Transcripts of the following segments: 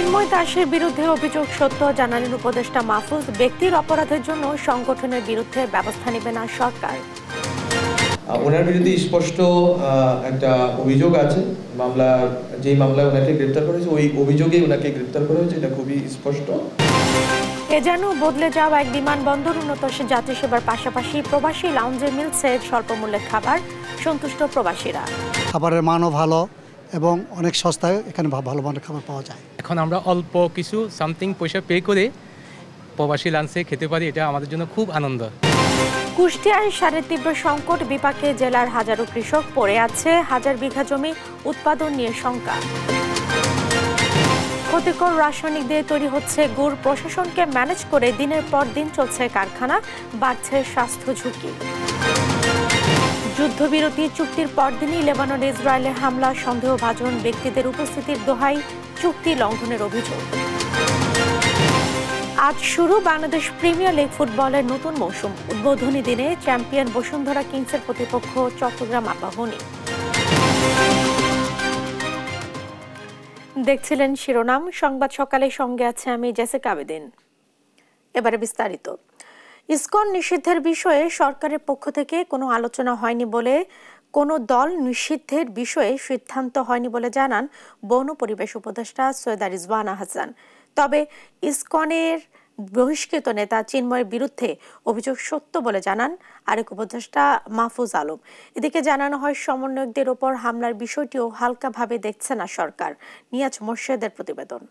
চিন্ময় দাসের বিরুদ্ধে অভিযোগ সত্য জানালেন উপদেষ্টা মাহফুজ। ব্যক্তির অপরাধের জন্য সংগঠনের বিরুদ্ধে ব্যবস্থা নেবে না সরকার। ওনার বিরুদ্ধে স্পষ্ট একটা অভিযোগ আছে। যে মামলায় ওনাকে গ্রেপ্তার করা হয়েছে ওই অভিযোগেই ওনাকে গ্রেপ্তার করা হয়েছে, এটা খুবই স্পষ্ট। এ যেন বদলে যাওয়া এক বিমানবন্দর। উন্নত যাত্রী সেবার পাশাপাশি প্রবাসী লাউঞ্জে মিলছে স্বল্প মূল্যের খাবার। সন্তুষ্ট প্রবাসীরা। খাবারের মানও ভালো এবং অনেক সস্তায় এখানে ভালো মানের খাবার পাওয়া যায়। এখন আমরা অল্প কিছু সামথিং পয়সা পে করে প্রবাসী লাঞ্চে খেতে পারি, এটা আমাদের জন্য খুব আনন্দ। কুষ্টিয়ায় সারের তীব্র সংকট। বিপাকে জেলার হাজারো কৃষক পড়ে আছে। হাজার বিঘা জমি উৎপাদন নিয়ে শঙ্কা। ক্ষতিকর রাসায়নিক দিয়ে তৈরি হচ্ছে গুড়। প্রশাসনকে ম্যানেজ করে দিনের পর দিন চলছে কারখানা। বাড়ছে স্বাস্থ্য ঝুঁকি। যুদ্ধবিরতি চুক্তির পরদিনই লেবাননে ইসরায়েলের হামলা। সন্দেহভাজন ব্যক্তিদের উপস্থিতির দোহাই চুক্তি লঙ্ঘনের অভিযোগ। আজ শুরু বাংলাদেশ প্রিমিয়ার লিগ ফুটবলের নতুন মৌসুম। উদ্বোধনী দিনে চ্যাম্পিয়ন বসুন্ধরা কিংসের প্রতিপক্ষ চট্টগ্রাম আবাহনী। দেখছিলেন শিরোনাম সংবাদ সকালে, সঙ্গে আছে আমি জেসিকা আবেদিন। এবারে বিস্তারিত। ইসকন নিষিদ্ধের বিষয়ে সরকারের পক্ষ থেকে কোনো আলোচনা হয়নি বলে, কোনো দল নিষিদ্ধের বিষয়ে সিদ্ধান্ত হয়নি বলে জানান বন ও পরিবেশ উপদেষ্টা সৈয়দা রিজওয়ানা হাসান। তবে ইসকনের বহিষ্কৃত নেতা চিন্ময়ের বিরুদ্ধে অভিযোগ সত্য বলে জানান আরেক উপদেষ্টা মাহফুজ আলম। এদিকে জানানো হয় সমন্বয়কদের ওপর হামলার বিষয়টিও হালকাভাবে দেখছে না সরকার। নিয়াজ মোর্শেদের প্রতিবেদন।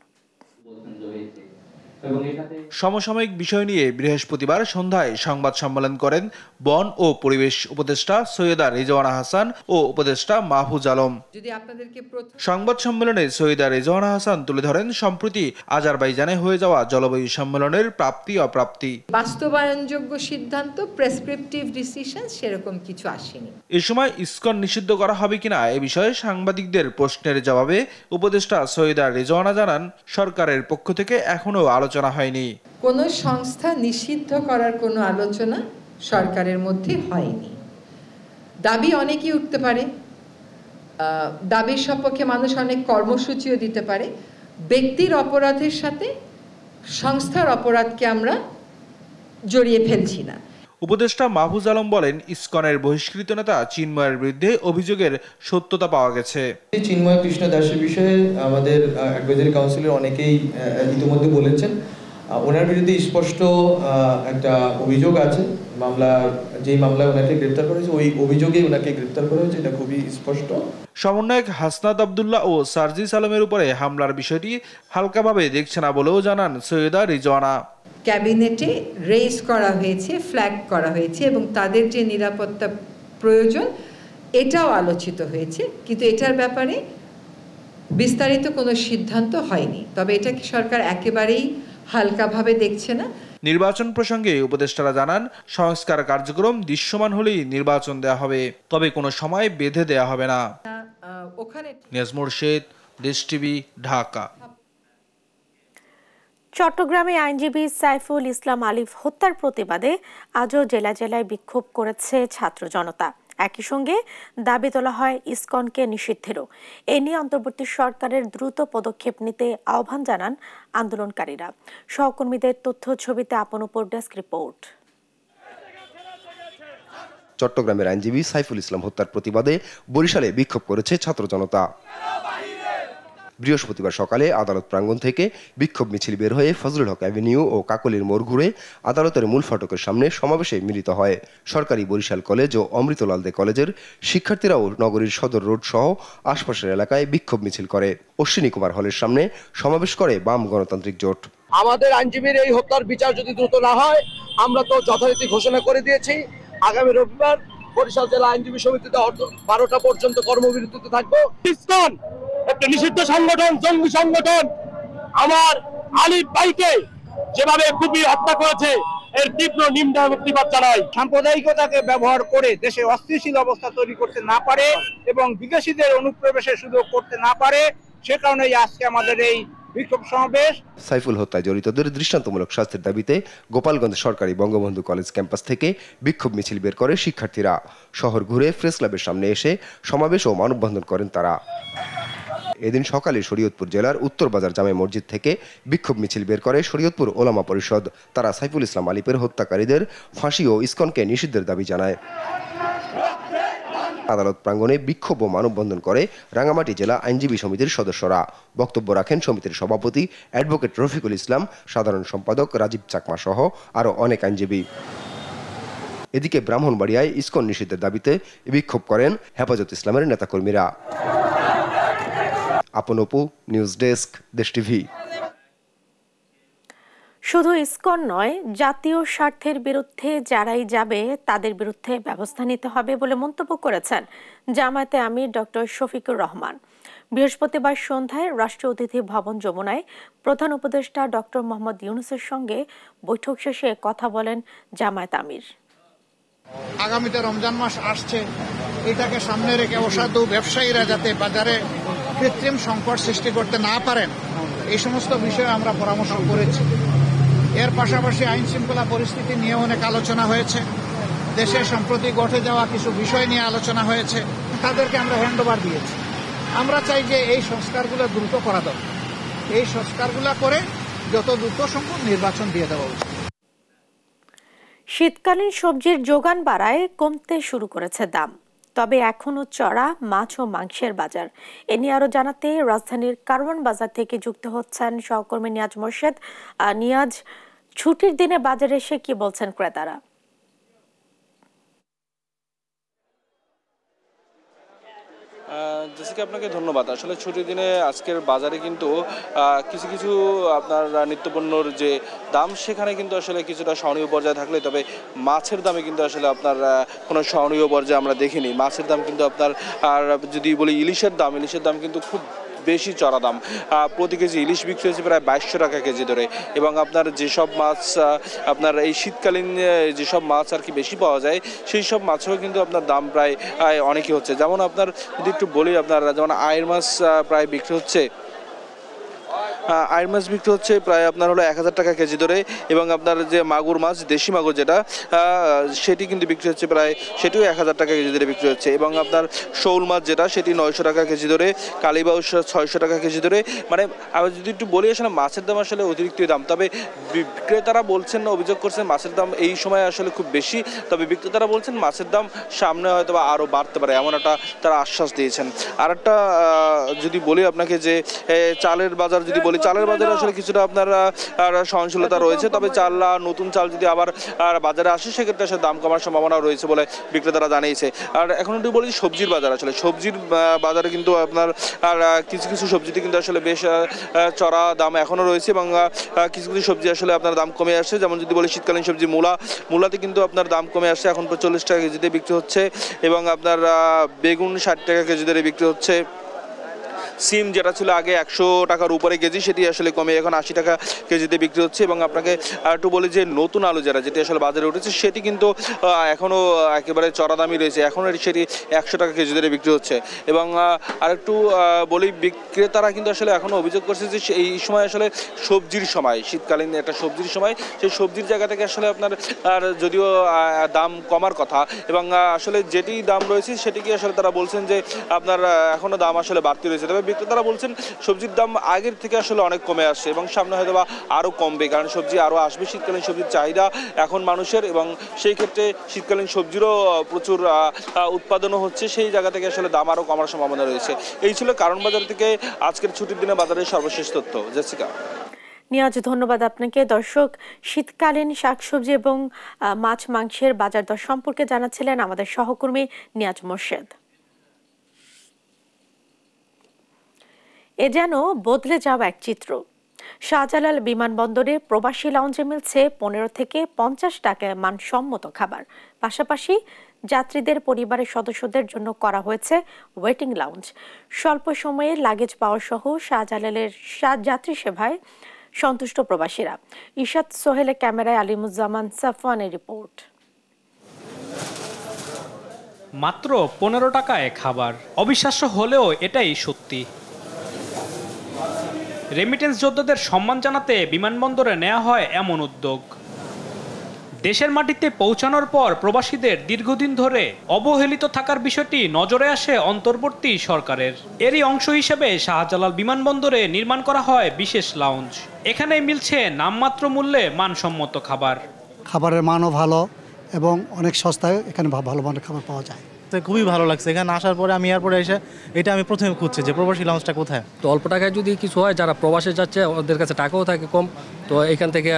সমসাময়িক বিষয় নিয়ে বৃহস্পতিবার সন্ধ্যায় সংবাদ সম্মেলন করেন বন ও পরিবেশ উপদেষ্টা সৈয়দা রিজওয়ানা হাসান ও উপদেষ্টা মাহফুজ আলম। সংবাদ সম্মেলনে সৈয়দা রিজওয়ানা হাসান তুলে ধরেন সম্প্রতি আজারবাইজানে হয়ে যাওয়া জলবায়ু সম্মেলনের প্রাপ্তি অপ্রাপ্তি। বাস্তবায়নযোগ্য সিদ্ধান্ত, প্রেসক্রিপটিভ ডিসিশন সেরকম কিছু আসেনি। এ সময় ইসকন নিষিদ্ধ করা হবে কিনা এ বিষয়ে সাংবাদিকদের প্রশ্নের জবাবে উপদেষ্টা সৈয়দা রিজওয়ানা জানান সরকারের পক্ষ থেকে এখনো আলোচনা হয়নি। কোনো সংস্থা নিষিদ্ধ করার কোনো আলোচনা সরকারের মধ্যে হয়নি। দাবি অনেকেই উঠতে পারে, দাবির সপক্ষে মানুষ অনেক কর্মসূচিও দিতে পারে। ব্যক্তির অপরাধের সাথে সংস্থার অপরাধকে আমরা জড়িয়ে ফেলছি না। উপদেষ্টা মাহফুজ আলম বলেন ইসকনের বহিষ্কৃত নেতা চিন্ময়ের বিরুদ্ধে অভিযোগের সত্যতা পাওয়া গেছে। চিন্ময় কৃষ্ণ দাসের বিষয়ে আমাদের অ্যাডভাইজারি কাউন্সিলের অনেকেই ইতিমধ্যে বলেছেন। ওনার বিরুদ্ধে স্পষ্ট একটা অভিযোগ আছে। যে মামলায় ওনাকে গ্রেপ্তার করা হয়েছে ওই অভিযোগেই ওনাকে গ্রেপ্তার করা হয়েছে, এটা খুবই স্পষ্ট। সমন্বয়ক হাসনাত আব্দুল্লাহ ও সার্জিস আলমের উপরে হামলার বিষয়টি হালকাভাবে দেখছে না বলেও জানান সৈয়দা রিজওয়ানা। ক্যাবিনেটে রেজ করা হয়েছে, ফ্ল্যাগ করা হয়েছে এবং তাদের যে নিরাপত্তা প্রয়োজন এটাও আলোচিত হয়েছে, কিন্তু এটার ব্যাপারে বিস্তারিত কোনো সিদ্ধান্ত হয়নি। তবে এটাকে সরকার একেবারেই হালকাভাবে দেখছে না। নির্বাচন প্রসঙ্গে উপদেষ্টারা জানান সংস্কার কার্যক্রম দৃশ্যমান হলেই নির্বাচন দেয়া হবে, তবে কোনো সময় বেঁধে দেয়া হবে না। নিয়াজ মোর্শেদ, দেশ টিভি, ঢাকা। চট্টগ্রামে আইনজীবী সাইফুল ইসলাম আলিফ হত্যার প্রতিবাদে আজও জেলা জেলায় বিক্ষোভ করেছে ছাত্র জনতা। একই সঙ্গে দাবি তোলা হয় ইসকনকে নিষিদ্ধেরও। এ নিয়ে অন্তর্বর্তী সরকারের দ্রুত পদক্ষেপ নিতে আহ্বান জানান আন্দোলনকারীরা। সহকর্মীদের তথ্য ছবিতে আপন উপর ডেস্ক রিপোর্ট। চট্টগ্রামের আইনজীবী সাইফুল ইসলাম হত্যার প্রতিবাদে বরিশালে বিক্ষোভ করেছে ছাত্র জনতা। বৃহস্পতিবার সকালে আদালত প্রাঙ্গণ থেকে বিক্ষোভ মিছিল বের হয়ে ফজলুল হক অ্যাভিনিউ ও কাকলির মোড় ঘুরে আদালতের মূল ফটকের সামনে সমাবেশে মিলিত হয়। সরকারি বরিশাল কলেজ ও অমৃতলাল দে কলেজের শিক্ষার্থীরাও নগরীর সদর রোড সহ আশপাশের এলাকায় বিক্ষোভ মিছিল করে। অশ্বিনী কুমার হলের সামনে সমাবেশ করে বাম গণতান্ত্রিক জোট। আমাদের আইনজীবীর এই হত্যার বিচার যদি দ্রুত না হয়, আমরা তো যথারীতি ঘোষণা করে দিয়েছি আগামী রবিবার বরিশাল জেলা আইনজীবী সমিতিতে 12টা পর্যন্ত কর্মবিরতিতে থাকবো। ইসকন একটা নিষিদ্ধ সংগঠন, জঙ্গি সংগঠন। আমার আলিফ ভাইকে যেভাবে কুপিয়ে হত্যা করেছে এর তীব্র নিন্দা এবং প্রতিবাদ জানাই। সাম্প্রদায়িকতাকে ব্যবহার করে দেশে অস্থিতিশীল অবস্থা তৈরি করতে না পারে এবং বিদেশিদের অনুপ্রবেশের সুযোগ করতে না পারে, সে কারণেই আজকে আমাদের এই বিক্ষোভ সমাবেশ। সাইফুল হত্যায় জড়িতদের দৃষ্টান্তমূলক শাস্তির দাবিতে গোপালগঞ্জ সরকারি বঙ্গবন্ধু কলেজ ক্যাম্পাস থেকে বিক্ষোভ মিছিল বের করে শিক্ষার্থীরা। শহর ঘুরে প্রেস ক্লাবের সামনে এসে সমাবেশ ও মানববন্ধন করেন তারা। এদিন সকালে শরীয়তপুর জেলার উত্তর বাজার জামে মসজিদ থেকে বিক্ষোভ মিছিল বের করে শরীয়তপুর ওলামা পরিষদ। তারা সাইফুল ইসলাম আলিপের হত্যাকারীদের ফাঁসি ও ইসকনকে নিষিদ্ধের দাবি জানায়। আদালত প্রাঙ্গণে বিক্ষোভ ও মানববন্ধন করে রাঙ্গামাটি জেলা আইনজীবী সমিতির সদস্যরা। বক্তব্য রাখেন সমিতির সভাপতি অ্যাডভোকেট রফিকুল ইসলাম, সাধারণ সম্পাদক রাজীব চাকমা সহ আরও অনেক আইনজীবী। এদিকে ব্রাহ্মণবাড়িয়ায় ইসকন নিষিদ্ধের দাবিতে বিক্ষোভ করেন হেফাজত ইসলামের নেতাকর্মীরা। আপন অপু, নিউজ ডেস্ক, দেশ টিভি। শুধু ইসকন নয়, জাতীয় স্বার্থের বিরুদ্ধে যারাই যাবে তাদের বিরুদ্ধে ব্যবস্থা নিতে হবে বলে মন্তব্য করেছেন জামায়াতে আমির ডক্টর শফিকুর রহমান। বৃহস্পতিবার সন্ধ্যায় রাষ্ট্রীয় অতিথি ভবন যমুনায় প্রধান উপদেষ্টা ডক্টর মোহাম্মদ ইউনূসের সঙ্গে বৈঠক শেষে কথা বলেন জামায়াত আমির। আগামীতে রমজান মাস আসছে, এটাকে সামনে রেখে অসাধু ব্যবসায়ীরা যাতে বাজারে কৃত্রিম সংকট সৃষ্টি করতে না পারেন, এই সমস্ত বিষয়ে আমরা পরামর্শ করেছি। এর পাশাপাশি আইন শৃঙ্খলা পরিস্থিতি নিয়ে অনেক আলোচনা হয়েছে। দেশে সম্প্রতি ঘটে যাওয়া কিছু বিষয় নিয়ে আলোচনা হয়েছে। তাদেরকে আমরা হ্যান্ডওভার দিয়েছি। আমরা চাই যে এই সংস্কারগুলো দ্রুত করা দরকার। এই সংস্কারগুলো করে যত দ্রুত সম্ভব নির্বাচন দিয়ে দেওয়া উচিত। শীতকালীন সবজির যোগান বাড়ায় কমতে শুরু করেছে দাম, তবে এখনো চড়া মাছ ও মাংসের বাজার। এ নিয়ে আরো জানাতে রাজধানীর কারওয়ান বাজার থেকে যুক্ত হচ্ছেন সহকর্মী নিয়াজ মোর্শেদ। নিয়াজ, ছুটির দিনে বাজারে এসে কি বলছেন ক্রেতারা? জেসিকা, আপনাকে ধন্যবাদ। আসলে ছুটির দিনে আজকের বাজারে কিন্তু কিছু কিছু আপনার নিত্যপণ্যর যে দাম সেখানে কিন্তু আসলে কিছুটা সহনীয় পর্যায়ে থাকলে, তবে মাছের দামে কিন্তু আসলে আপনার কোনো সহনীয় পর্যায়ে আমরা দেখিনি। মাছের দাম কিন্তু আপনার, আর যদি বলি ইলিশের দাম কিন্তু খুব বেশি চড়া দাম। প্রতি কেজি ইলিশ বিক্রি হয়েছে প্রায় 2200 টাকা কেজি ধরে। এবং আপনার যেসব মাছ আপনার এই শীতকালীন যেসব মাছ আর কি বেশি পাওয়া যায়, সেই সব মাছেও কিন্তু আপনার দাম প্রায় অনেকই হচ্ছে। যেমন আপনার যদি একটু বলি, আপনার যেমন আয়ের মাছ প্রায় বিক্রি হচ্ছে, আয়ের মাছ বিক্রি হচ্ছে প্রায় আপনার হলো 1000 টাকা কেজি ধরে। এবং আপনার যে মাগুর মাছ, দেশি মাগুর যেটা, সেটি কিন্তু বিক্রি হচ্ছে প্রায়, সেটিও 1000 টাকা কেজি ধরে বিক্রি হচ্ছে। এবং আপনার শৌল মাছ যেটা, সেটি 900 টাকা কেজি ধরে, কালীবাউস 600 টাকা কেজি ধরে। মানে আবার যদি একটু বলি, আসলে মাছের দাম আসলে অতিরিক্তই দাম। তবে বিক্রেতারা বলছেন, অভিযোগ করছেন মাছের দাম এই সময় আসলে খুব বেশি। তবে বিক্রেতারা বলছেন মাছের দাম সামনে হয়তো বা আরও বাড়তে পারে, এমন একটা তারা আশ্বাস দিয়েছেন। আর একটা যদি বলি আপনাকে, যে চালের বাজার যদি বলি, চালের বাজারে আসলে কিছুটা আপনার সহনশীলতা রয়েছে। তবে নতুন চাল যদি আবার বাজারে আসে, সেক্ষেত্রে আসলে দাম কমার সম্ভাবনা রয়েছে বলে বিক্রেতারা জানিয়েছে। আর এখন একটু বলি সবজির বাজার, আসলে সবজির বাজারে কিন্তু আপনার কিছু কিছু সবজিতে কিন্তু আসলে বেশ চড়া দাম এখনও রয়েছে। এবং কিছু কিছু সবজি আসলে আপনার দাম কমে আসছে। যেমন যদি বলি শীতকালীন সবজি মূলাতে কিন্তু আপনার দাম কমে আসছে, এখন 40 টাকা কেজিতে বিক্রি হচ্ছে। এবং আপনার বেগুন 60 টাকা কেজি ধরে বিক্রি হচ্ছে। সিম যেটা ছিল আগে 100 টাকার উপরে কেজি, সেটি আসলে কমে এখন 80 টাকা কেজিতে বিক্রি হচ্ছে। এবং আপনাকে একটু বলি যে নতুন আলু যেটি আসলে বাজারে উঠেছে, সেটি কিন্তু এখনও একেবারে চড়া দামই রয়েছে, এখনও সেটি 100 টাকা কেজি ধরে বিক্রি হচ্ছে। এবং আরেকটু বলি, বিক্রেতারা কিন্তু আসলে এখনও অভিযোগ করছে যে এই সময় আসলে সবজির সময়, শীতকালীন একটা সবজির সময়, সেই সবজির জায়গা থেকে আসলে আপনার যদিও দাম কমার কথা, এবং আসলে যেটি দাম রয়েছে সেটিকে আসলে তারা বলছেন যে আপনার এখনও দাম আসলে বাড়তি রয়েছে। তবে বিক্রেতারা বলছেন সবজির দাম আগের থেকে আসলে অনেক কমে আসছে এবং সামনে হয়তো বা আরও কমবে, কারণ সবজি আরও আসবে। শীতকালীন সবজির চাহিদা এখন মানুষের, এবং সেই ক্ষেত্রে শীতকালীন সবজিরও প্রচুর উৎপাদনও হচ্ছে, সেই জায়গা থেকে আসলে দাম আরও কমার সম্ভাবনা রয়েছে। এই ছিল কারণ বাজার থেকে আজকের ছুটির দিনে বাজারের সর্বশেষ তথ্য। জেসিকা। নিয়াজ, ধন্যবাদ আপনাকে। দর্শক, শীতকালীন শাকসবজি এবং মাছ মাংসের বাজার দর সম্পর্কে জানাচ্ছিলেন আমাদের সহকর্মী নিয়াজ মোর্শেদ। এ যেন বদলে যাওয়া এক চিত্র। শাহজালাল বিমানবন্দরে প্রবাসী লাউঞ্জে মিলছে 15 থেকে 50 টাকায় মানসম্মত খাবার। পাশাপাশি যাত্রীদের পরিবারের সদস্যদের জন্য করা হয়েছে ওয়েটিং লাউঞ্জ। স্বল্প সময়ে লাগেজ পাওয়া সহ শাহজালালের যাত্রী সেবায় সন্তুষ্ট প্রবাসীরা। ইশাত সোহেলের ক্যামেরায় আলিমুজ্জামান সাফওয়ানের রিপোর্ট। মাত্র 15 টাকায় খাবার, অবিশ্বাস্য হলেও এটাই সত্যি। রেমিটেন্স যোদ্ধাদের সম্মান জানাতে বিমানবন্দরে নেওয়া হয় এমন উদ্যোগ। দেশের মাটিতে পৌঁছানোর পর প্রবাসীদের দীর্ঘদিন ধরে অবহেলিত থাকার বিষয়টি নজরে আসে অন্তর্বর্তী সরকারের। এরই অংশ হিসেবে শাহজালাল বিমানবন্দরে নির্মাণ করা হয় বিশেষ লাউঞ্জ। এখানে মিলছে নামমাত্র মূল্যে মানসম্মত খাবার। খাবারের মানও ভালো এবং অনেক সস্তায় এখানে ভালো মানের খাবার পাওয়া যায়। খুবই ভালো লাগছে এখানে আসার পরে। আমি এয়ারপোর্টে এসে এটা আমি প্রথমে খুঁজছি যে প্রবাসী লাউঞ্জটা কোথায়। তো অল্প টাকায় যদি কিছু হয়, যারা প্রবাসে যাচ্ছে ওদের কাছে টাকাও থাকে কম, তো এখান থেকে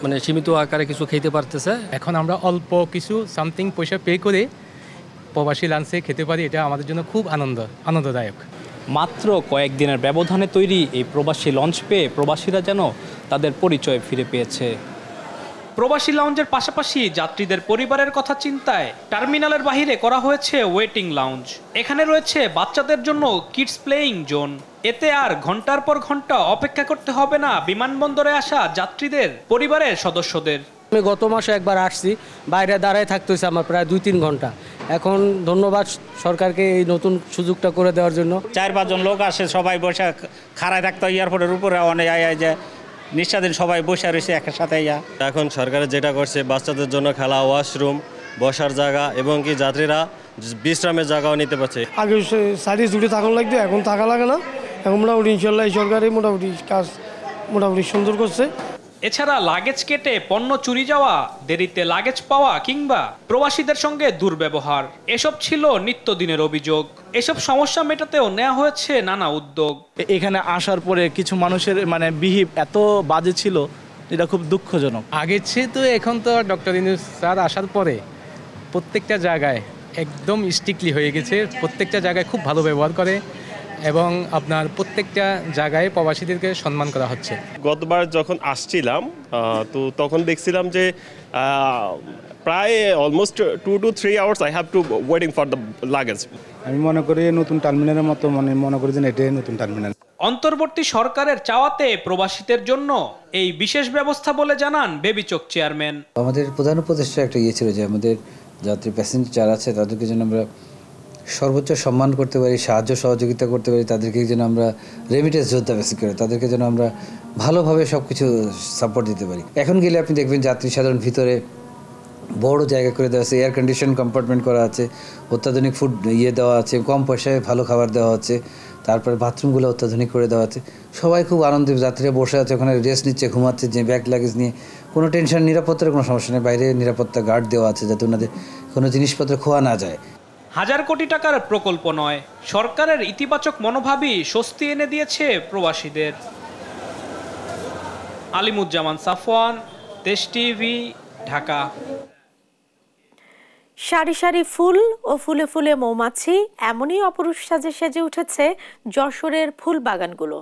মানে সীমিত আকারে কিছু খেতে পারতেছে। এখন আমরা অল্প কিছু সামথিং পয়সা পে করে প্রবাসী লাঞ্চে খেতে পারি, এটা আমাদের জন্য খুব আনন্দদায়ক। মাত্র কয়েকদিনের ব্যবধানে তৈরি এই প্রবাসী লঞ্চ পেয়ে প্রবাসীরা যেন তাদের পরিচয় ফিরে পেয়েছে। প্রবাসী লাউঞ্জের পাশাপাশি যাত্রীদের পরিবারের কথা চিন্তায় টার্মিনালের বাহিরে করা হয়েছে ওয়েটিং লাউঞ্জ। এখানে রয়েছে বাচ্চাদের জন্য কিডস প্লেয়িং জোন। এতে আর ঘন্টার পর ঘন্টা অপেক্ষা করতে হবে না বিমানবন্দরে আসা যাত্রীদের পরিবারের সদস্যদের। আমি গত মাসে একবার আসছি, বাইরে দাঁড়ায় থাকতে হয়েছে আমার প্রায় 2-3 ঘন্টা। এখন ধন্যবাদ সরকারকে এই নতুন সুযোগটা করে দেওয়ার জন্য। 4-5 জন লোক আসে, সবাই বসে খাড়ায় থাকতো এয়ারপোর্টের উপরে, অনেক যে নিঃস্বাধীন সবাই বসে রয়েছে একসাথে। এখন সরকার যেটা করছে, বাচ্চাদের জন্য খেলা, ওয়াশরুম, বসার জায়গা এবং কি যাত্রীরা বিশ্রামের জায়গাও নিতে পারছে। আগে সাইডে জুড়ে থাকুন লাগতো, এখন থাকা লাগে না। এখন মোটামুটি ইনশাল্লাহ এই সরকারই মোটামুটি কাজ মোটামুটি সুন্দর করছে। এছাড়া লাগেজ কেটে পণ্য চুরি যাওয়া, দেরিতে লাগেজ পাওয়া কিংবা প্রবাসীদের সঙ্গে দুর্ব্যবহার, এসব ছিল নিত্যদিনের অভিযোগ। এসব সমস্যা মেটাতেও নেওয়া হয়েছে নানা উদ্যোগ। এখানে আসার পরে কিছু মানুষের মানে বিহেভ এত বাজে ছিল, এটা খুব দুঃখজনক। আগের চেয়ে তো এখন তো ডক্টর ইউনূস স্যার আসার পরে প্রত্যেকটা জায়গায় একদম স্ট্রিক্টলি হয়ে গেছে। প্রত্যেকটা জায়গায় খুব ভালো ব্যবহার করে এবং আপনার প্রত্যেকটা জায়গায় প্রবাসীদেরকে সম্মান করা হচ্ছে। গতবার যখন আসছিলাম তো তখন দেখছিলাম যে প্রায় almost 2 to 3 hours I have to waiting for the luggage. আমি মনে করি নতুন টার্মিনালের মতো মনে করি যে এটাই নতুন টার্মিনাল। অন্তর্বর্তী সরকারের চাওয়াতে প্রবাসীদের জন্য এই বিশেষ ব্যবস্থা বলে জানান বেবিচক চেয়ারম্যান। আমাদের প্রধান উপদেষ্টা একটা ছিল যে আমাদের যাত্রী প্যাসেঞ্জার যারা আছে তাদেরকে যেন আমরা সর্বোচ্চ সম্মান করতে পারি, সাহায্য সহযোগিতা করতে পারি, তাদেরকে যেন আমরা রেমিটেন্স যোদ্ধা বেসিক করে তাদেরকে যেন আমরা ভালোভাবে সব কিছু সাপোর্ট দিতে পারি। এখন গেলে আপনি দেখবেন যাত্রী সাধারণ ভিতরে বড় জায়গা করে দেওয়া আছে, এয়ার কন্ডিশন কম্পার্টমেন্ট করা আছে, অত্যাধুনিক ফুড দেওয়া আছে, কম পয়সায় ভালো খাবার দেওয়া হচ্ছে, তারপরে বাথরুমগুলো অত্যাধুনিক করে দেওয়া আছে। সবাই খুব আনন্দে যাত্রীরা বসে আছে, ওখানে রেস্ট নিচ্ছে, ঘুমাচ্ছে, যে ব্যাগ লাগেজ নিয়ে কোনো টেনশন, নিরাপত্তার কোনো সমস্যা নেই। বাইরে নিরাপত্তা গার্ড দেওয়া আছে যাতে ওনাদের কোনো জিনিসপত্র খোয়া না যায়। হাজার কোটি টাকার প্রকল্প নয়, সরকারের ইতিবাচক মনোভাবই স্বস্তি এনে দিয়েছে প্রবাসীদের। আলিমুজ্জামান সাফওয়ান, দেশ টিভি, ঢাকা। সারি সারি ফুল ও ফুলে ফুলে মৌমাছি, এমনই অপরূপ সাজে সেজে উঠেছে যশোরের ফুল বাগানগুলো।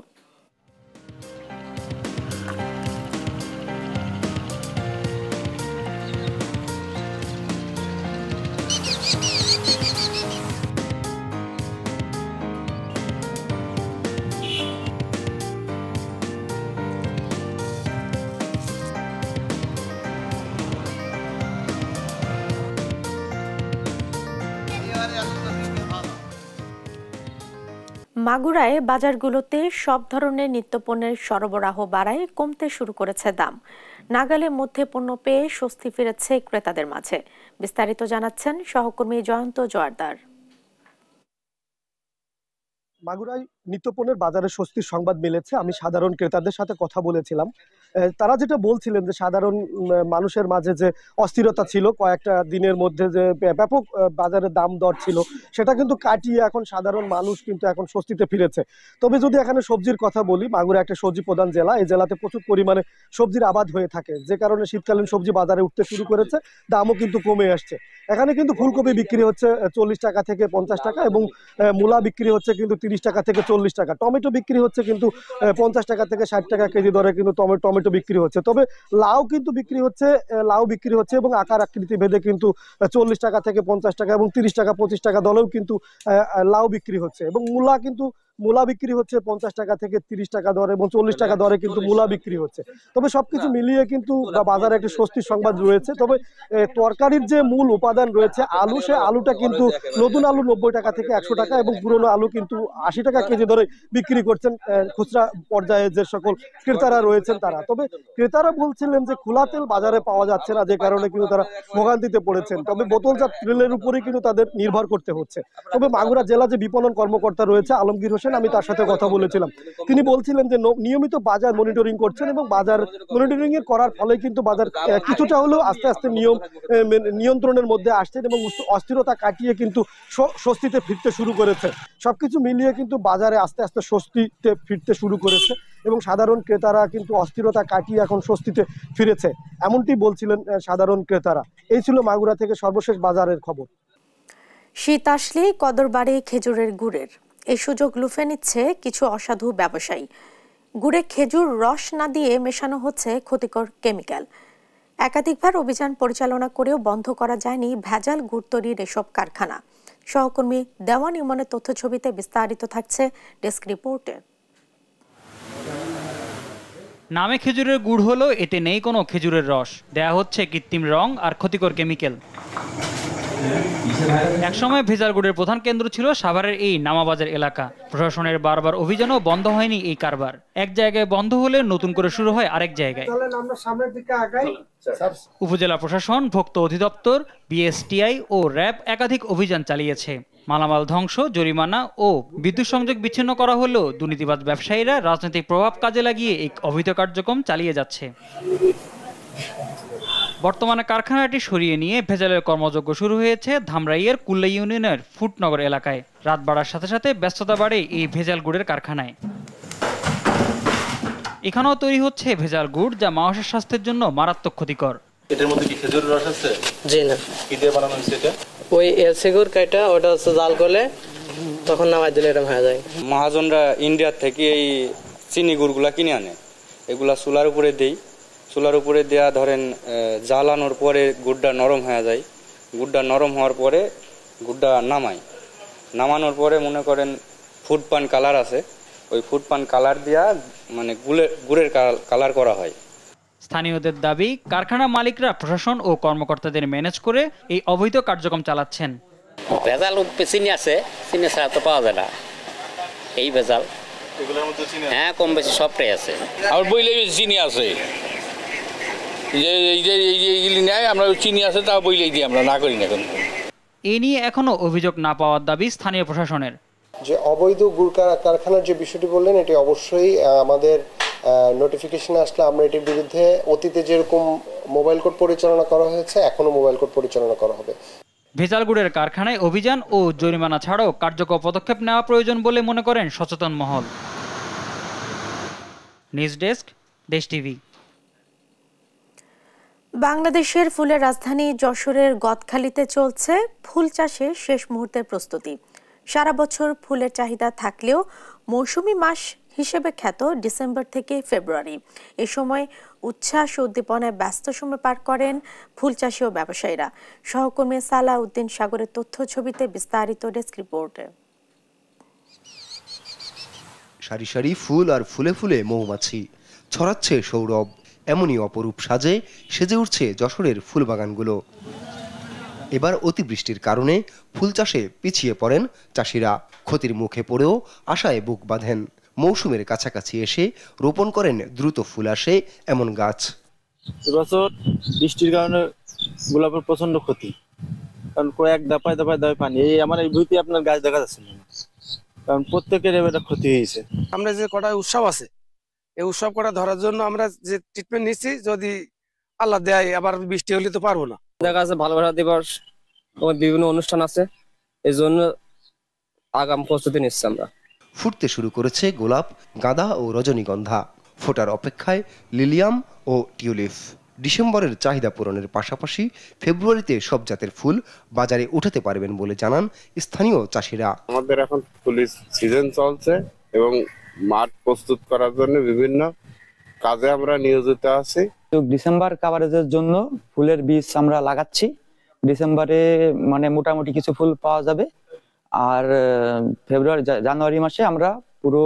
মাগুরায় বাজারগুলোতে সব ধরনের নিত্যপণ্যের সরবরাহ বাড়ায় কমতে শুরু করেছে দাম। নাগালের মধ্যে পণ্য পেয়ে স্বস্তি ফিরেছে ক্রেতাদের মাঝে। বিস্তারিত জানাচ্ছেন সহকর্মী জয়ন্ত জোয়ারদার। মাগুরায় নিত্যপণ্যের বাজারে স্বস্তির সংবাদ মিলেছে। আমি সাধারণ ক্রেতাদের সাথে কথা বলেছিলাম, তারা যেটা বলছিলেন যে সাধারণ মানুষের মাঝে যে অস্থিরতা ছিল কয়েকটা দিনের মধ্যে, যে ব্যাপক বাজারের দাম দর ছিল, সেটা কিন্তু কাটিয়ে এখন সাধারণ মানুষ কিন্তু এখন স্বস্তিতে ফিরেছে। তবে যদি এখানে সবজির কথা বলি, মাগুরা একটা সবজি প্রধান জেলা, এই জেলাতে প্রচুর পরিমাণে সবজির আবাদ হয়ে থাকে, যে কারণে শীতকালীন সবজি বাজারে উঠতে শুরু করেছে, দামও কিন্তু কমে আসছে। এখানে কিন্তু ফুলকপি বিক্রি হচ্ছে 40 টাকা থেকে 50 টাকা এবং মূলা বিক্রি হচ্ছে কিন্তু 30 টাকা থেকে 40 টাকা। টমেটো বিক্রি হচ্ছে কিন্তু 50 টাকা থেকে 60 টাকা কেজি দরে কিন্তু টমেটো বিক্রি হচ্ছে। তবে লাউ কিন্তু বিক্রি হচ্ছে এবং আকার আকৃতি ভেদে কিন্তু 40 টাকা থেকে 50 টাকা এবং 30 টাকা 25 টাকা দলেও কিন্তু লাউ বিক্রি হচ্ছে এবং মূলা কিন্তু মূলা বিক্রি হচ্ছে 50 টাকা থেকে 30 টাকা দরে এবং 40 টাকা দরে কিন্তু মূলা বিক্রি হচ্ছে। তবে সবকিছু মিলিয়ে কিন্তু বাজারে একটা স্বস্তির সংবাদ রয়েছে। তবে তরকারির যে মূল উপাদান রয়েছে আলু, সে আলুটা কিন্তু নতুন আলু 90 টাকা থেকে 100 টাকা এবং পুরনো আলু কিন্তু 80 টাকা কেজি দরে বিক্রি করছেন খুচরা পর্যায়ে যে সকল ক্রেতারা রয়েছেন তারা। তবে ক্রেতারা বলছিলেন যে খোলা তেল বাজারে পাওয়া যাচ্ছে না, যে কারণে কিন্তু তারা ভোগান্তিতে পড়েছেন। তবে বোতলজাত তেলের উপরেই কিন্তু তাদের নির্ভর করতে হচ্ছে। তবে মাগুরা জেলা যে বিপণন কর্মকর্তা রয়েছে আলমগীর হোসেন, আমি তার সাথে কথা বলেছিলাম। তিনি বলছিলেন যে নিয়মিত বাজার মনিটরিং করছেন এবং বাজার মনিটরিং এর করার ফলে কিন্তু বাজার কিছুটা হলেও আস্তে আস্তে নিয়ন্ত্রণের মধ্যে আসছেন এবং অস্থিরতা কাটিয়ে কিন্তু স্বস্তিতে ফিরতে শুরু করেছে। সবকিছু মিলিয়ে কিন্তু বাজারে আস্তে আস্তে স্বস্তিতে ফিরতে শুরু করেছে এবং সাধারণ ক্রেতারা কিন্তু অস্থিরতা কাটিয়ে এখন স্বস্তিতে ফিরেছে, এমনটি বলছিলেন সাধারণ ক্রেতারা। এই ছিল মাগুরা থেকে সর্বশেষ বাজারের খবর। শীত আসলেই কদর বাড়ে খেজুরের গুড়ের। এই সুযোগ লুফে নিচ্ছে কিছু অসাধু ব্যবসায়ী। গুড়ে খেজুর রস না দিয়ে মেশানো হচ্ছে ক্ষতিকর কেমিক্যাল। একাধিকবার অভিযান পরিচালনা করেও বন্ধ করা যায়নি ভেজাল গুড় তৈরির এসব কারখানা। সহকর্মী দেওয়ান ইমনের তথ্য ছবিতে বিস্তারিত থাকছে ডেস্ক রিপোর্টে। নামে খেজুরের গুড় হলো, এতে নেই কোনো খেজুরের রস, দেয়া হচ্ছে কৃত্রিম রং আর ক্ষতিকর কেমিক্যাল। একসময় ভেজাল গুড়ের প্রধান কেন্দ্র ছিল সাভারের এই নামাবাজার এলাকা। প্রশাসনের বারবার অভিযানও বন্ধ হয়নি এই কারবার। এক জায়গায় বন্ধ হলে নতুন করে শুরু হয় আরেক জায়গায়। উপজেলা প্রশাসন, ভোক্তা অধিদপ্তর, বিএসটিআই ও র্যাব একাধিক অভিযান চালিয়েছে। মালামাল ধ্বংস, জরিমানা ও বিদ্যুৎ সংযোগ বিচ্ছিন্ন করা হলেও দুর্নীতিবাজ ব্যবসায়ীরা রাজনৈতিক প্রভাব কাজে লাগিয়ে এই অবৈধ কার্যক্রম চালিয়ে যাচ্ছে। বর্তমানে কারখানাটি সরিয়ে নিয়ে ভেজালের কর্মযজ্ঞ শুরু হয়েছে ধামরাইয়ের কুল্লা ইউনিয়নের ফুটনগর এলাকায়। রাত বাড়ার সাথে সাথে ব্যস্ততা বাড়ে এই ভেজাল গুড়ের কারখানায়। এখানেও তৈরি হচ্ছে ভেজাল গুড়, যা মানুষের স্বাস্থ্যের জন্য মারাত্মক ক্ষতিকর। এটার মধ্যে কি খেজুরের রস আছে? জি না। কি দিয়ে বানানো হয়েছে এটা? ওই এলসি গুড় কাটা, ওটা হচ্ছে জাল করলে তখন নামাই দিলে এরকম হয়ে যায়। মহাজনরা ইন্ডিয়ার থেকে এই চিনি গুড়গুলা কিনে আনে, এগুলা চুলার উপরে দেই। চুলার উপরে দেয়া ধরেন জ্বালানোর পরে গুড়টা নরম হয়ে যায়। গুড়টা নরম হওয়ার পরে গুড়টা নামানোর পরে মনে করেন ফুড পান কালার আছে, ওই ফুড পান কালার দিয়া মানে গুড়ের কালার করা হয়। স্থানীয়দের দাবি, কারখানা মালিকরা প্রশাসন ও কর্মকর্তাদের ম্যানেজ করে এই অবৈধ কার্যক্রম চালাচ্ছেন। ভেজাল চিনি আছে, চিনি ছাড়া তো পাওয়া যায় না। এই ভেজাল হ্যাঁ কম বেশি সবটাই আছে। আর বইলে চিনি আছে, আমরা চিনি আছে তা বইলেই দিই, আমরা না করি না। এ নিয়ে এখনো অভিযোগ না পাওয়ার দাবি স্থানীয় প্রশাসনের। যে অবৈধ গুড় কারখানার যে বিষয়টি বললেন, এটি অবশ্যই আমাদের নোটিফিকেশন আসলে আমরা এটির বিরুদ্ধে অতীতে যেরকম মোবাইল কোর্ট পরিচালনা করা হয়েছে এখনো মোবাইল কোর্ট পরিচালনা করা হবে। ভেজাল গুড়ের কারখানায় অভিযান ও জরিমানা ছাড়াও কার্যকর পদক্ষেপ নেওয়া প্রয়োজন বলে মনে করেন সচেতন মহল। নিউজ ডেস্ক, দেশ টিভি। বাংলাদেশের ফুলের রাজধানী যশোরের গদখালিতে চলছে ফুল চাষের শেষ মুহূর্তের প্রস্তুতি। সারা বছর ফুলের চাহিদা থাকলেও মৌসুমী মাস হিসেবে খ্যাত ডিসেম্বর থেকে ফেব্রুয়ারি, এ সময় উচ্ছ্বাস ও উদ্দীপনায় ব্যস্ত সময় পার করেন ফুল চাষী ও ব্যবসায়ীরা। সহকর্মী সালাহ উদ্দিন সাগরের তথ্য ছবিতে বিস্তারিত ডেস্ক রিপোর্টে। সারি সারি ফুল আর ফুলে ফুলে মৌমাছি, ছড়াচ্ছে সৌরভ। এমনই অপরূপ সেজে উঠছে যশোরের ফুল বাগানগুলো। এবার অতিবৃষ্টির কারণে ফুল চাষে পিছিয়ে পড়েন চাষিরা। ক্ষতির মুখে পড়েও আশায় বুক বাঁধেন। মৌসুমের কাছাকাছি এসে রোপণ করেন দ্রুত ফুল আসে এমন গাছ। এবছর বৃষ্টির কারণে গোলাপের প্রচন্ড ক্ষতি, কারণ কয়েক দাপায় পানি। এই আমার এই ভূমিতে আপনার গাছ দেখা যাচ্ছে না, কারণ প্রত্যেকের এটা ক্ষতি হয়েছে। আমরা যে কটা উৎসব আছে, এই উৎসব কটা ধরার জন্য আমরা যে ট্রিটমেন্ট নিচ্ছি, যদি আল্লাহ দেয় আবার বৃষ্টি হলে তো পারবো না। দেখা যাচ্ছে ভালোবাসা দিবস, বিভিন্ন অনুষ্ঠান আছে, এই জন্য আগাম প্রস্তুতি নিচ্ছি আমরা। ফুটতে শুরু করেছে গোলাপ, গাঁদা ও রজনীগন্ধা। ফোটার অপেক্ষায় লিলিয়াম ও টিউলিপ। ডিসেম্বরের চাহিদা পূরণের পাশাপাশি ফেব্রুয়ারিতে সব জাতের ফুল বাজারে উঠাতে পারবেন বলে জানান স্থানীয় চাষিরা। আমাদের এখন ফুলের সিজন চলছে এবং মাঠ প্রস্তুত করার জন্য বিভিন্ন কাজে আমরা নিয়োজিত আছি। ডিসেম্বর কাভারেজের জন্য ফুলের বীজ আমরা লাগাচ্ছি। ডিসেম্বরে মানে মোটামুটি কিছু ফুল পাওয়া যাবে, আর ফেব্রুয়ারি জানুয়ারি মাসে আমরা পুরো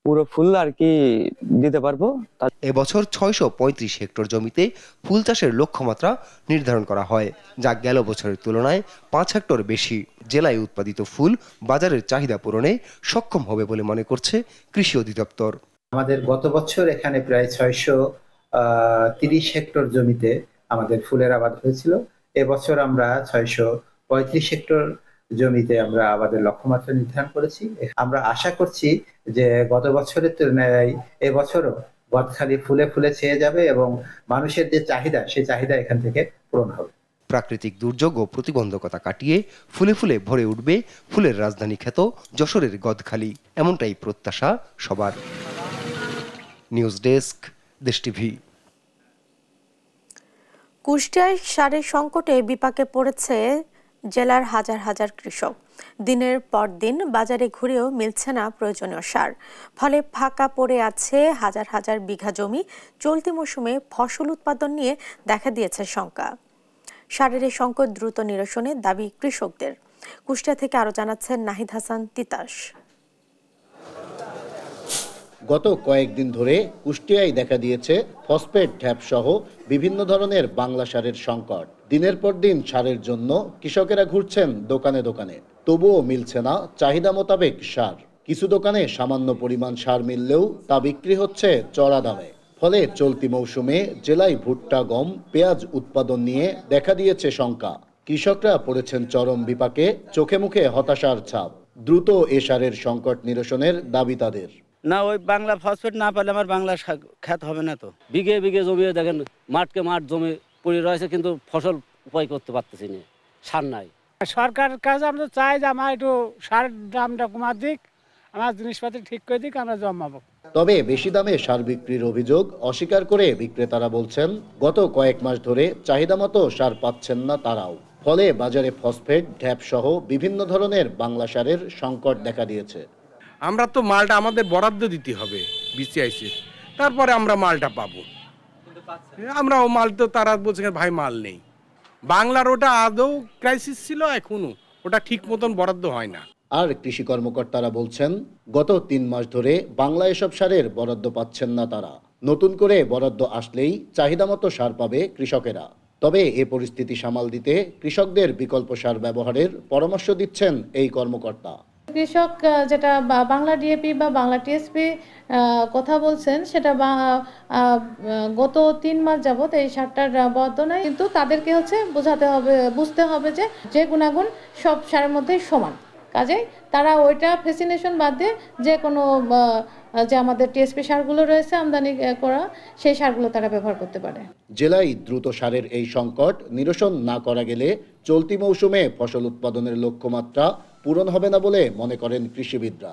পুরো ফুল আর কি দিতে পারবো। এবছর 635 হেক্টর জমিতে ফুল চাষের লক্ষ্যমাত্রা নির্ধারণ করা হয়, যা গেল বছরের তুলনায় 5 হেক্টর বেশি। জেলায় উৎপাদিত ফুল বাজারের চাহিদা পূরণে সক্ষম হবে বলে মনে করছে কৃষি অধিদপ্তর। আমাদের গত বছর এখানে প্রায় 630 হেক্টর জমিতে আমাদের ফুলের আবাদ হয়েছিল। এবছর আমরা 635 হেক্টর জমিতে আমরা আবাদের লক্ষ্যমাত্রা নির্ধারণ করেছি। আমরা আশা করছি যে গত বছরের তুলনায় এবছরও গদখালি ফুলে ফুলে ছেয়ে যাবে এবং মানুষের যে চাহিদা সেই চাহিদা এখান থেকে পূরণ হবে। প্রাকৃতিক দুর্যোগ ও প্রতিবন্ধকতা কাটিয়ে ফুলে ফুলে ভরে উঠবে ফুলের রাজধানী খ্যাত যশোরের গদখালি, এমনটাই প্রত্যাশা সবার। নিউজ ডেস্ক, দেশ টিভি। কুষ্টিয়ায় সারের সংকটে বিপাকে পড়েছে জেলার হাজার হাজার কৃষক। দিনের পর দিন বাজারে ঘুরেও মিলছে না প্রয়োজনীয় সার, ফলে ফাঁকা পড়ে আছে হাজার হাজার বিঘা জমি। চলতি মৌসুমে ফসল উৎপাদন নিয়ে দেখা দিয়েছে শঙ্কা। সারের এই সংকট দ্রুত নিরসনের দাবি কৃষকদের। কুষ্টিয়া থেকে আরো জানাচ্ছেন নাহিদ হাসান তিতাস। গত কয়েকদিন ধরে কুষ্টিয়ায় দেখা দিয়েছে ফসফেট ঢ্যাপ সহ বিভিন্ন ধরনের বাংলা সারের সংকট। দিনের পর দিন সারের জন্য কৃষকেরা ঘুরছেন দোকানে দোকানে, তবুও মিলছে না চাহিদা মোতাবেক সার। কিছু দোকানে সামান্য পরিমাণ সার মিললেও তা বিক্রি হচ্ছে চড়া দামে। ফলে চলতি মৌসুমে জেলায় ভুট্টা, গম, পেঁয়াজ উৎপাদন নিয়ে দেখা দিয়েছে শঙ্কা। কৃষকরা পড়েছেন চরম বিপাকে, চোখে মুখে হতাশার ছাপ। দ্রুত এ সারের সংকট নিরসনের দাবি তাদের। না, ওই বাংলা ফসফেট না পেলে আমার বাংলা খ্যাত হবে না। তো বিঘে বিঘে জমি দেখেন, মাঠকে মাঠ জমি পড়ে রয়েছে, কিন্তু ফসল উপায় করতে পারতেছি না, সার নাই। সরকারের কাছে আমরা চাই যে আমার একটু সারের দামটা কমার দিক, আমার জিনিসপাতি ঠিক করে দিক, আমরা জমাবো। তবে বেশি দামে সার বিক্রির অভিযোগ অস্বীকার করে বিক্রেতারা বলছেন, গত কয়েক মাস ধরে চাহিদা মতো সার পাচ্ছেন না তারাও। ফলে বাজারে ফসফেট, ঢ্যাপ সহ বিভিন্ন ধরনের বাংলা সারের সংকট দেখা দিয়েছে। আমরা তো মালটা আমাদের বরাদ্দ দিতে হবে বিসিআইসির, তারপরে আমরা মালটা পাবো। আমরা ও মাল তো তারা বলছে ভাই মাল নেই। বাংলার ওটা আদৌ ক্রাইসিস ছিল, এখনো ওটা ঠিক মতন বরাদ্দ হয় না। আর কৃষি কর্মকর্তারা বলছেন, গত 3 মাস ধরে বাংলা এসব সারের বরাদ্দ পাচ্ছেন না তারা। নতুন করে বরাদ্দ আসলেই চাহিদা মতো সার পাবে কৃষকেরা। তবে এ পরিস্থিতি সামাল দিতে কৃষকদের বিকল্প সার ব্যবহারের পরামর্শ দিচ্ছেন এই কর্মকর্তা। কৃষক যেটা বাংলা ডিএপি বা বাংলা টিএসপি কথা বলছেন, সেটা গত 3 মাস যাবত এই সারটার বরাদ্দ নাই, কিন্তু তাদেরকে বুঝতে হবে যে গুণাগুণ সব সারের মধ্যে সমান। কাজেই তারা ওইটা ফেসিনেশন বাদ দিয়ে যে কোনো যে আমাদের টিএসপি সারগুলো রয়েছে আমদানি করা, সেই সারগুলো তারা ব্যবহার করতে পারে। জেলায় দ্রুত সারের এই সংকট নিরসন না করা গেলে চলতি মৌসুমে ফসল উৎপাদনের লক্ষ্যমাত্রা পূরণ হবে না বলে মনে করেন কৃষিবিদরা।